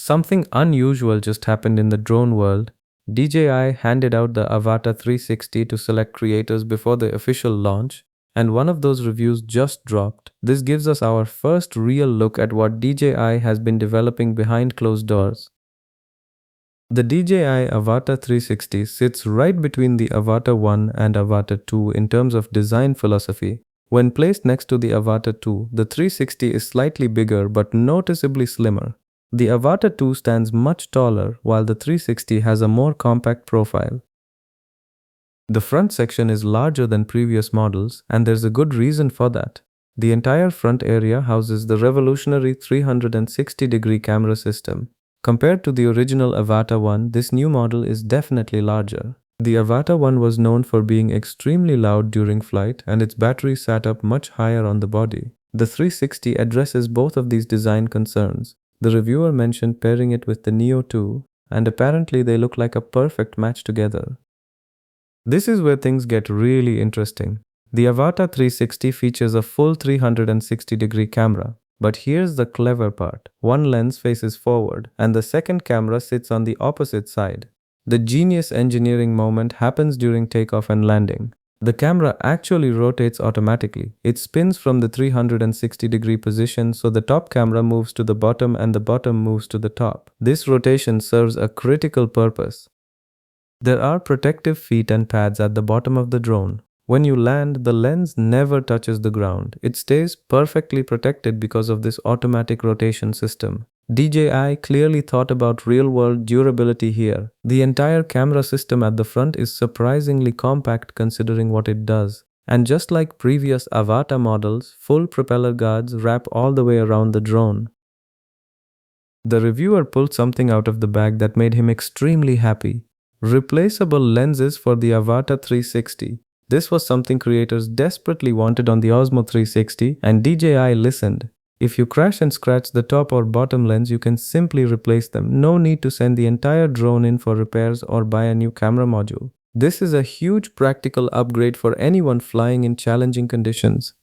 Something unusual just happened in the drone world. DJI handed out the Avata 360 to select creators before the official launch, and one of those reviews just dropped. This gives us our first real look at what DJI has been developing behind closed doors. The DJI Avata 360 sits right between the Avata 1 and Avata 2 in terms of design philosophy. When placed next to the Avata 2, the 360 is slightly bigger but noticeably slimmer. The Avata 2 stands much taller, while the 360 has a more compact profile. The front section is larger than previous models, and there's a good reason for that. The entire front area houses the revolutionary 360-degree camera system. Compared to the original Avata 1, this new model is definitely larger. The Avata 1 was known for being extremely loud during flight, and its battery sat up much higher on the body. The 360 addresses both of these design concerns. The reviewer mentioned pairing it with the Neo 2, and apparently they look like a perfect match together. This is where things get really interesting. The Avata 360 features a full 360-degree camera. But here's the clever part. One lens faces forward, and the second camera sits on the opposite side. The genius engineering moment happens during takeoff and landing. The camera actually rotates automatically. It spins from the 360-degree position, so the top camera moves to the bottom and the bottom moves to the top. This rotation serves a critical purpose. There are protective feet and pads at the bottom of the drone. When you land, the lens never touches the ground. It stays perfectly protected because of this automatic rotation system. DJI clearly thought about real-world durability here. The entire camera system at the front is surprisingly compact considering what it does. And just like previous Avata models, full propeller guards wrap all the way around the drone. The reviewer pulled something out of the bag that made him extremely happy. Replaceable lenses for the Avata 360. This was something creators desperately wanted on the Osmo 360, and DJI listened. If you crash and scratch the top or bottom lens, you can simply replace them. No need to send the entire drone in for repairs or buy a new camera module. This is a huge practical upgrade for anyone flying in challenging conditions.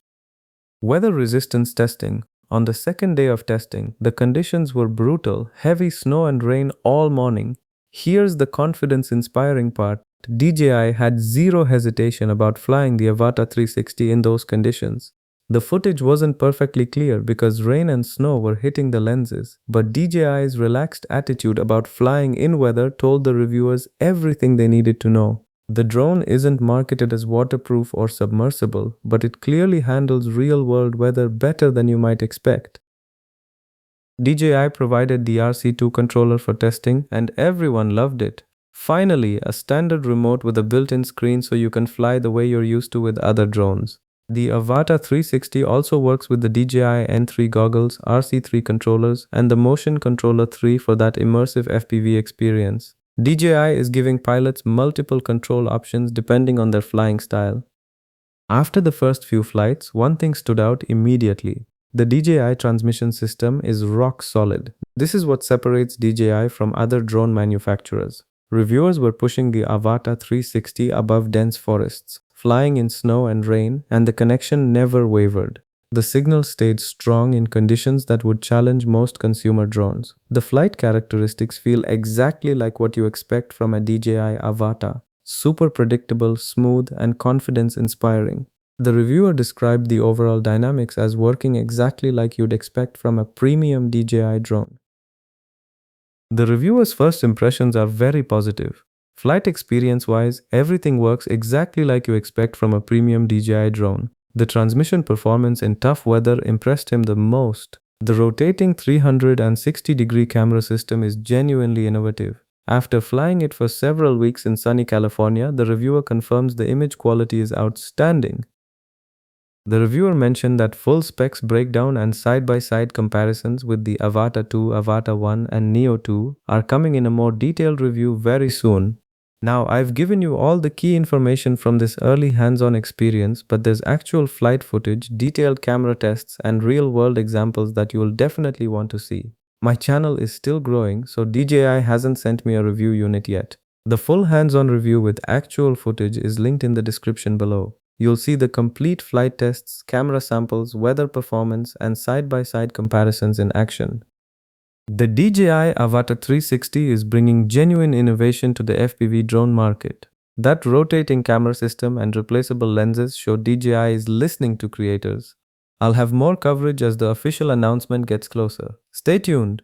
Weather resistance testing. On the second day of testing, the conditions were brutal, heavy snow and rain all morning. Here's the confidence-inspiring part. DJI had zero hesitation about flying the Avata 360 in those conditions. The footage wasn't perfectly clear because rain and snow were hitting the lenses, but DJI's relaxed attitude about flying in weather told the reviewers everything they needed to know. The drone isn't marketed as waterproof or submersible, but it clearly handles real-world weather better than you might expect. DJI provided the RC2 controller for testing, and everyone loved it. Finally, a standard remote with a built-in screen so you can fly the way you're used to with other drones. The Avata 360 also works with the DJI N3 goggles, RC3 controllers, and the Motion Controller 3 for that immersive FPV experience. DJI is giving pilots multiple control options depending on their flying style. After the first few flights, one thing stood out immediately. The DJI transmission system is rock solid. This is what separates DJI from other drone manufacturers. Reviewers were pushing the Avata 360 above dense forests, flying in snow and rain, and the connection never wavered. The signal stayed strong in conditions that would challenge most consumer drones. The flight characteristics feel exactly like what you expect from a DJI Avata. Super predictable, smooth, and confidence-inspiring. The reviewer described the overall dynamics as working exactly like you'd expect from a premium DJI drone. The reviewer's first impressions are very positive. Flight experience-wise, everything works exactly like you expect from a premium DJI drone. The transmission performance in tough weather impressed him the most. The rotating 360-degree camera system is genuinely innovative. After flying it for several weeks in sunny California, the reviewer confirms the image quality is outstanding. The reviewer mentioned that full specs breakdown and side-by-side comparisons with the Avata 2, Avata 1 and Neo 2 are coming in a more detailed review very soon. Now, I've given you all the key information from this early hands-on experience, but there's actual flight footage, detailed camera tests, and real-world examples that you'll definitely want to see. My channel is still growing, so DJI hasn't sent me a review unit yet. The full hands-on review with actual footage is linked in the description below. You'll see the complete flight tests, camera samples, weather performance, and side-by-side comparisons in action. The DJI Avata 360 is bringing genuine innovation to the FPV drone market. That rotating camera system and replaceable lenses show DJI is listening to creators. I'll have more coverage as the official announcement gets closer. Stay tuned.